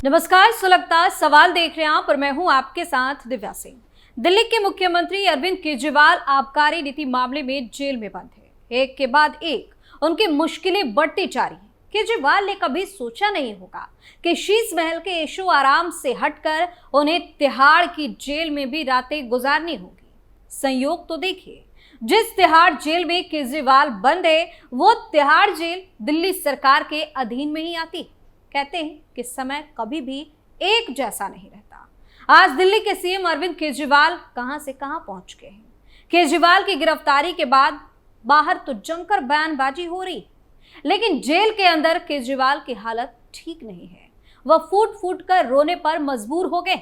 नमस्कार, सुलगता सवाल देख रहे हैं आप और मैं हूं आपके साथ दिव्या सिंह। दिल्ली के मुख्यमंत्री अरविंद केजरीवाल आबकारी नीति मामले में जेल में बंद है। एक के बाद एक उनकी मुश्किलें बढ़ती जा रही हैं। केजरीवाल ने कभी सोचा नहीं होगा कि शीश महल के ऐशो आराम से हटकर उन्हें तिहाड़ की जेल में भी रातें गुजारनी होगी। संयोग तो देखिए, जिस तिहाड़ जेल में केजरीवाल बंद है वो तिहाड़ जेल दिल्ली सरकार के अधीन में ही आती है। कहते हैं कि समय कभी भी एक जैसा नहीं रहता। आज दिल्ली के सीएम अरविंद केजरीवाल कहां से कहां पहुंच गए हैं। केजरीवाल की गिरफ्तारी के बाद बाहर तो जमकर बयानबाजी हो रही, लेकिन जेल के अंदर केजरीवाल की हालत ठीक नहीं है। वह फूट फूट कर रोने पर मजबूर हो गए।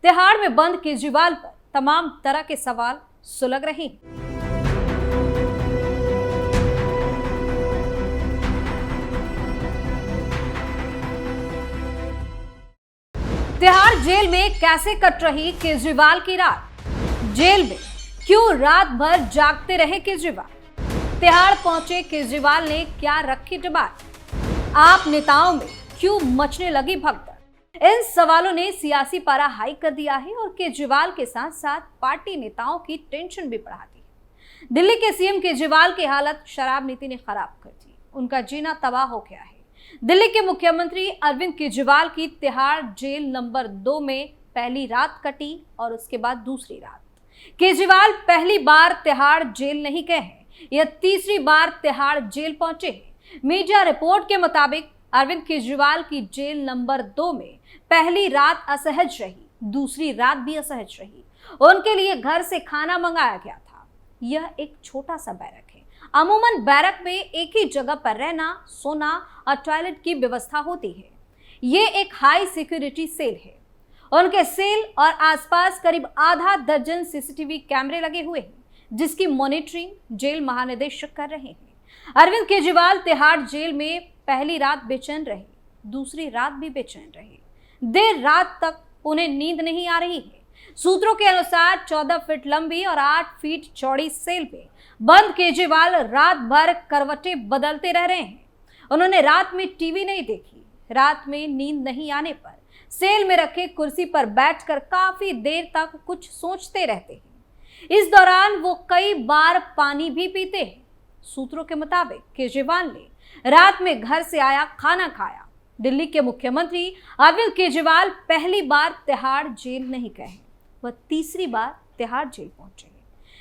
तिहाड़ में बंद केजरीवाल पर तमाम तरह के सवाल सुलग रहे हैं। तिहाड़ जेल में कैसे कट रही केजरीवाल की रात? जेल में क्यों रात भर जागते रहे केजरीवाल? तिहाड़ पहुंचे केजरीवाल ने क्या रखी डिमांड? आप नेताओं में क्यों मचने लगी भगदड़? इन सवालों ने सियासी पारा हाई कर दिया है और केजरीवाल के साथ साथ पार्टी नेताओं की टेंशन भी बढ़ा दी है। दिल्ली के सीएम केजरीवाल की हालत शराब नीति ने खराब कर दी। उनका जीना तबाह हो गया है। दिल्ली के मुख्यमंत्री अरविंद केजरीवाल की तिहाड़ जेल नंबर 2 में पहली रात कटी और उसके बाद दूसरी रात। केजरीवाल पहली बार तिहाड़ जेल नहीं गए हैं, यह तीसरी बार तिहाड़ जेल पहुंचे हैं। मीडिया रिपोर्ट के मुताबिक अरविंद केजरीवाल की जेल नंबर 2 में पहली रात असहज रही, दूसरी रात भी असहज रही। उनके लिए घर से खाना मंगाया गया था। यह एक छोटा सा बैरक है। अमूमन बैरक में एक ही जगह पर रहना, सोना और टॉयलेट की व्यवस्था होती है। ये एक हाई सिक्योरिटी सेल है। उनके सेल और आसपास करीब आधा दर्जन सीसीटीवी कैमरे लगे हुए हैं, जिसकी मॉनिटरिंग जेल महानिदेशक कर रहे हैं। अरविंद केजरीवाल तिहाड़ जेल में पहली रात बेचैन रहे, दूसरी रात भी बेचैन रहे। देर रात तक उन्हें नींद नहीं आ रही है। सूत्रों के अनुसार 14 फीट लंबी और 8 फीट चौड़ी सेल में बंद केजरीवाल रात भर करवटें बदलते रह रहे हैं। उन्होंने रात में टीवी नहीं देखी। रात में नींद नहीं आने पर सेल में रखे कुर्सी पर बैठकर काफी देर तक कुछ सोचते रहते हैं। इस दौरान वो कई बार पानी भी पीते हैं। सूत्रों के मुताबिक केजरीवाल ने रात में घर से आया, खाना खाया। दिल्ली के मुख्यमंत्री अरविंद केजरीवाल पहली बार तिहाड़ जेल नहीं गए हैं, वह तीसरी बार तिहाड़ जेल पहुंचे हैं।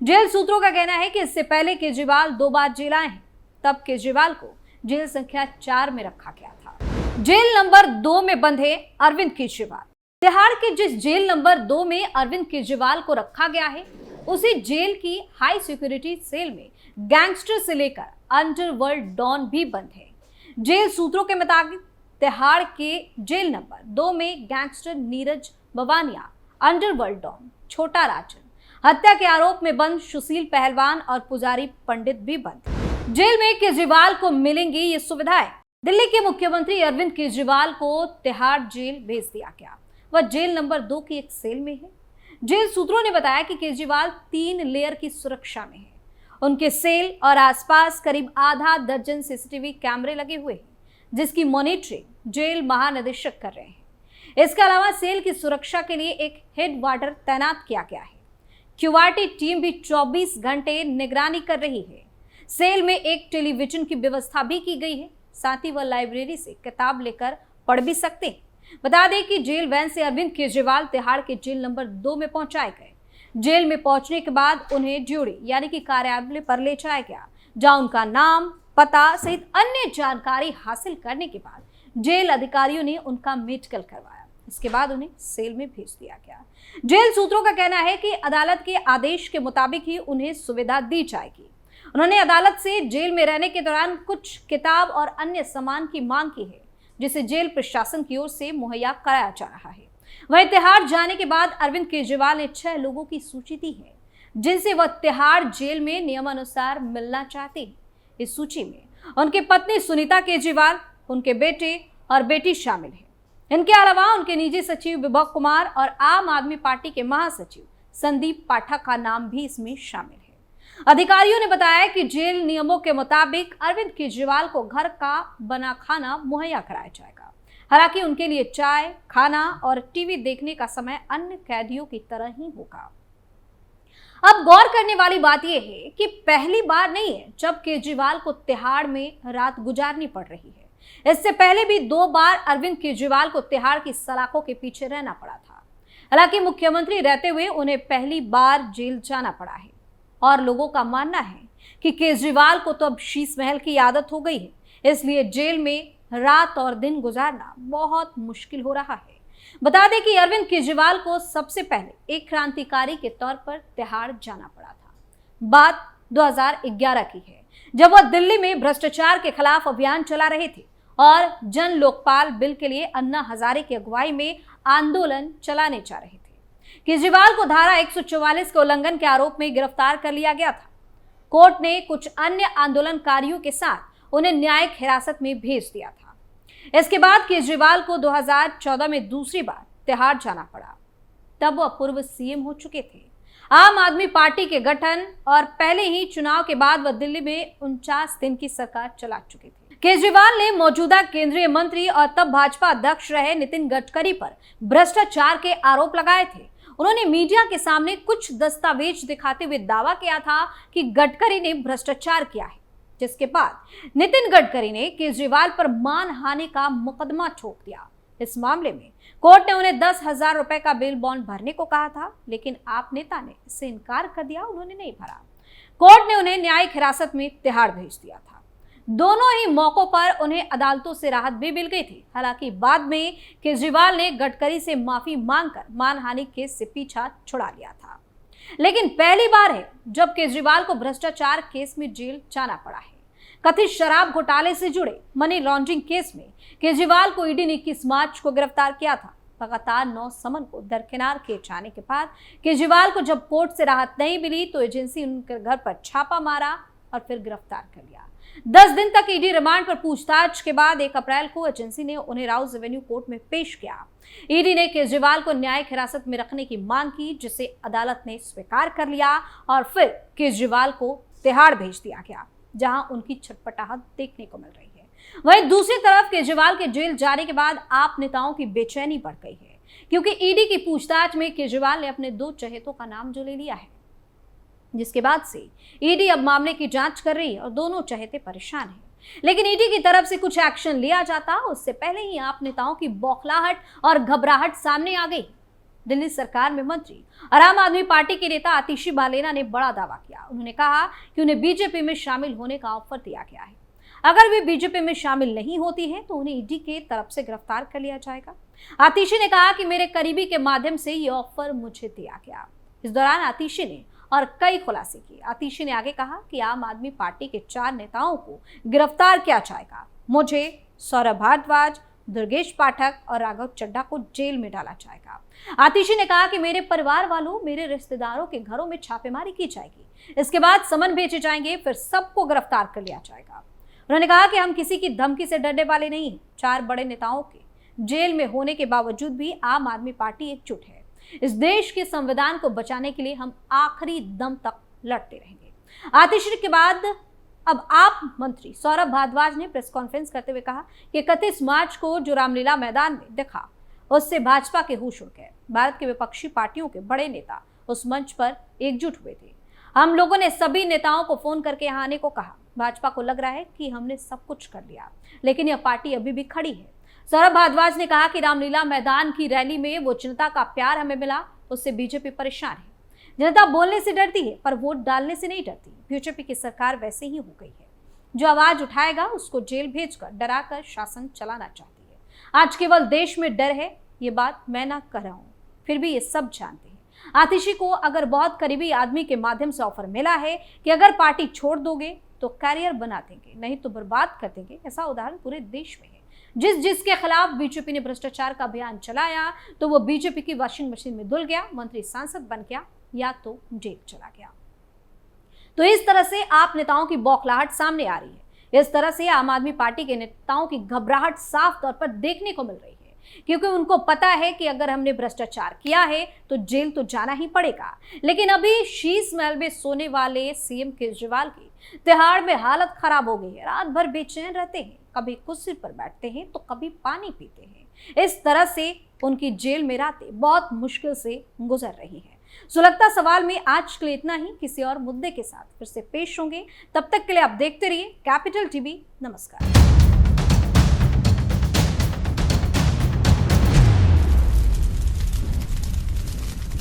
जेल सूत्रों का कहना है कि इससे पहले केजरीवाल 2 बार जेल आए हैं। तब केजरीवाल को जेल संख्या 4 में रखा गया था। जेल नंबर 2 में बंद है अरविंद केजरीवाल। तिहाड़ के जिस जेल नंबर 2 में अरविंद केजरीवाल को रखा गया है, उसी जेल की हाई सिक्योरिटी सेल में गैंगस्टर से लेकर अंडरवर्ल्ड डॉन भी बंद है। जेल सूत्रों के मुताबिक तिहाड़ के जेल नंबर 2 में gangster Neeraj Bawania, underworld don Chhota Rajan, हत्या के आरोप में बंद सुशील पहलवान और पुजारी पंडित भी बंद। जेल में केजरीवाल को मिलेंगी ये सुविधाएं। दिल्ली के मुख्यमंत्री अरविंद केजरीवाल को तिहाड़ जेल भेज दिया गया। वह जेल नंबर 2 की एक सेल में है। जेल सूत्रों ने बताया कि केजरीवाल 3 लेयर की सुरक्षा में है। उनके सेल और आसपास करीब आधा दर्जन सीसीटीवी कैमरे लगे हुए हैं, जिसकी मॉनिटरिंग जेल महानिदेशक कर रहे हैं। इसके अलावा सेल की सुरक्षा के लिए एक हेड वार्डर तैनात किया गया है। क्यूआरटी टीम भी 24 घंटे निगरानी कर रही है। सेल में एक टेलीविजन की व्यवस्था भी की गई है। साथ ही वह लाइब्रेरी से किताब लेकर पढ़ भी सकते हैं। बता दें कि जेल वैन से अरविंद केजरीवाल तिहाड़ के जेल नंबर 2 में पहुंचाए गए। जेल में पहुंचने के बाद उन्हें ड्यूटी यानी कि कार्यालय पर ले जाया गया, जहां उनका नाम, पता सहित अन्य जानकारी हासिल करने के बाद जेल अधिकारियों ने उनका मेडिकल करवाया। इसके बाद उन्हें सेल में भेज दिया गया। जेल सूत्रों का कहना है कि अदालत के आदेश के मुताबिक ही उन्हें सुविधा दी जाएगी। उन्होंने अदालत से जेल में रहने के दौरान कुछ किताब और अन्य सामान की मांग की है, जिसे जेल प्रशासन की ओर से मुहैया कराया जा रहा है। वहीं तिहाड़ जाने के बाद अरविंद केजरीवाल ने 6 लोगों की सूची दी है, जिनसे वह तिहाड़ जेल में नियमानुसार मिलना चाहते हैं। इस सूची में उनकी पत्नी सुनीता केजरीवाल, उनके बेटे और बेटी शामिल है। इनके अलावा उनके निजी सचिव विभव कुमार और आम आदमी पार्टी के महासचिव संदीप पाठक का नाम भी इसमें शामिल है। अधिकारियों ने बताया कि जेल नियमों के मुताबिक अरविंद केजरीवाल को घर का बना खाना मुहैया कराया जाएगा। हालांकि उनके लिए चाय, खाना और टीवी देखने का समय अन्य कैदियों की तरह ही होगा। अब गौर करने वाली बात यह है कि पहली बार नहीं है जब केजरीवाल को तिहाड़ में रात गुजारनी पड़ रही है। इससे पहले भी 2 बार अरविंद केजरीवाल को तिहाड़ की सलाखों के पीछे रहना पड़ा था। हालांकि मुख्यमंत्री रहते हुए उन्हें पहली बार जेल जाना पड़ा है और लोगों का मानना है कि केजरीवाल को तो अब शीश महल की आदत हो गई है, इसलिए जेल में रात और दिन गुजारना बहुत मुश्किल हो रहा है। बता दें कि अरविंद केजरीवाल को सबसे पहले एक क्रांतिकारी के तौर पर तिहाड़ जाना पड़ा था। बात 2011 की है, जब वह दिल्ली में भ्रष्टाचार के खिलाफ अभियान चला रहे थे और जन लोकपाल बिल के लिए अन्ना हजारे की अगुवाई में आंदोलन चलाने जा रहे थे। केजरीवाल को धारा 144 के उल्लंघन के आरोप में गिरफ्तार कर लिया गया था। कोर्ट ने कुछ अन्य आंदोलनकारियों के साथ उन्हें न्यायिक हिरासत में भेज दिया था। इसके बाद केजरीवाल को 2014 में दूसरी बार तिहाड़ जाना पड़ा। तब वह पूर्व सीएम हो चुके थे। आम आदमी पार्टी के गठन और पहले ही चुनाव के बाद वह दिल्ली में 49 दिन की सरकार चला चुके थे। केजरीवाल ने मौजूदा केंद्रीय मंत्री और तब भाजपा अध्यक्ष रहे नितिन गडकरी पर भ्रष्टाचार के आरोप लगाए थे। उन्होंने मीडिया के सामने कुछ दस्तावेज दिखाते हुए दावा किया था कि गडकरी ने भ्रष्टाचार किया है, जिसके बाद नितिन गडकरी ने केजरीवाल पर मानहानि का मुकदमा ठोक दिया। इस मामले में कोर्ट ने उन्हें 10,000 रुपए का बेल बॉन्ड भरने को कहा था, लेकिन आप नेता ने इससे इनकार कर दिया। उन्होंने नहीं भरा। कोर्ट ने उन्हें न्यायिक हिरासत में तिहाड़ भेज दिया था। दोनों ही मौकों पर उन्हें अदालतों से राहत भी मिल गई थी। हालांकि बाद में केजरीवाल ने गडकरी से माफी मांगकर मानहानि केस से पीछा छुड़ा लिया था। लेकिन पहली बार है जब केजरीवाल को भ्रष्टाचार केस में जेल जाना पड़ा है। कथित शराब घोटाले से जुड़े मनी लॉन्ड्रिंग केस में केजरीवाल को ईडी ने 21 मार्च को गिरफ्तार किया था। लगातार 9 समन को दरकिनार किए जाने के बाद केजरीवाल को जब कोर्ट से राहत नहीं मिली तो एजेंसी उनके घर पर छापा मारा और फिर गिरफ्तार कर लिया। 10 दिन तक ईडी रिमांड पर पूछताछ के बाद 1 अप्रैल को एजेंसी ने उन्हें राउज एवेन्यू कोर्ट में पेश किया। ईडी ने केजरीवाल को न्यायिक हिरासत में रखने की मांग की, जिसे अदालत ने स्वीकार कर लिया और फिर केजरीवाल को तिहाड़ भेज दिया गया, जहां उनकी छटपटाहट देखने को मिल रही है। वहीं दूसरी तरफ केजरीवाल के जेल जाने के बाद आप नेताओं की बेचैनी बढ़ गई है, क्योंकि ईडी की पूछताछ में केजरीवाल ने अपने 2 चहेतों का नाम जो ले लिया है, जिसके बाद से ईडी अब मामले की जांच कर रही है और दोनों चहेते परेशान हैं। लेकिन ईडी की तरफ से कुछ एक्शन लिया जाता उससे पहले ही आप नेताओं की बौखलाहट और घबराहट सामने आ गई। दिल्ली सरकार में मंत्री और आम आदमी पार्टी के नेता आतिशी बालेना ने बड़ा दावा किया। उन्होंने कहा कि उन्हें बीजेपी में शामिल होने का ऑफर दिया गया है। अगर वे बीजेपी में शामिल नहीं होती है तो उन्हें ईडी के तरफ से गिरफ्तार कर लिया जाएगा। आतिशी ने कहा कि मेरे करीबी के माध्यम से ये ऑफर मुझे दिया गया। इस दौरान आतिशी ने और कई खुलासे किए। आतिशी ने आगे कहा कि आम आदमी पार्टी के 4 नेताओं को गिरफ्तार किया जाएगा। मुझे, सौरभ भारद्वाज, दुर्गेश पाठक और राघव चड्ढा को जेल में डाला जाएगा। आतिशी ने कहा कि मेरे परिवार वालों, मेरे रिश्तेदारों के घरों में छापेमारी की जाएगी। इसके बाद समन भेजे जाएंगे, फिर सबको गिरफ्तार कर लिया जाएगा। उन्होंने कहा कि हम किसी की धमकी से डरने वाले नहीं। 4 बड़े नेताओं के जेल में होने के बावजूद भी आम आदमी पार्टी एकजुट है। इस देश के संविधान को बचाने के लिए हम आखिरी दम तक लड़ते रहेंगे। आतिशी के बाद अब आप मंत्री सौरभ भारद्वाज ने प्रेस कॉन्फ्रेंस करते हुए कहा कि 31 मार्च को जो रामलीला मैदान में दिखा, उससे भाजपा के होश उड़ गए। भारत के विपक्षी पार्टियों के बड़े नेता उस मंच पर एकजुट हुए थे। हम लोगों ने सभी नेताओं को फोन करके यहाँ आने को कहा। भाजपा को लग रहा है कि हमने सब कुछ कर लिया, लेकिन यह पार्टी अभी भी खड़ी है। सौरभ भारद्वाज ने कहा कि रामलीला मैदान की रैली में वो जनता का प्यार हमें मिला, उससे बीजेपी परेशान है। जनता बोलने से डरती है पर वोट डालने से नहीं डरती। बीजेपी की सरकार वैसे ही हो गई है। जो आवाज उठाएगा उसको जेल भेजकर डराकर शासन चलाना चाहती है। आज केवल देश में डर है, ये बात मैं ना कर रहा हूँ, फिर भी ये सब जानते हैं। आतिशी को अगर बहुत करीबी आदमी के माध्यम से ऑफर मिला है कि अगर पार्टी छोड़ दोगे तो कैरियर बना देंगे, नहीं तो बर्बाद कर देंगे, ऐसा उदाहरण पूरे देश में है। जिसके खिलाफ बीजेपी ने भ्रष्टाचार का अभियान चलाया तो वो बीजेपी की वॉशिंग मशीन में धुल गया, मंत्री सांसद बन गया या तो जेल चला गया। तो इस तरह से आप नेताओं की बौखलाहट सामने आ रही है। इस तरह से आम आदमी पार्टी के नेताओं की घबराहट साफ तौर पर देखने को मिल रही है, क्योंकि उनको पता है कि अगर हमने भ्रष्टाचार किया है तो जेल तो जाना ही पड़ेगा। लेकिन अभी शीश महल में सोने वाले सीएम केजरीवाल की तिहाड़ में हालत खराब हो गई है। रात भर बेचैन रहते हैं, कभी कुर्सी पर बैठते हैं तो कभी पानी पीते हैं। इस तरह से उनकी जेल में रातें बहुत मुश्किल से गुजर रही हैं। सुलगता सवाल में आज के लिए इतना ही। किसी और मुद्दे के साथ फिर से पेश होंगे, तब तक के लिए आप देखते रहिए कैपिटल टीवी। नमस्कार।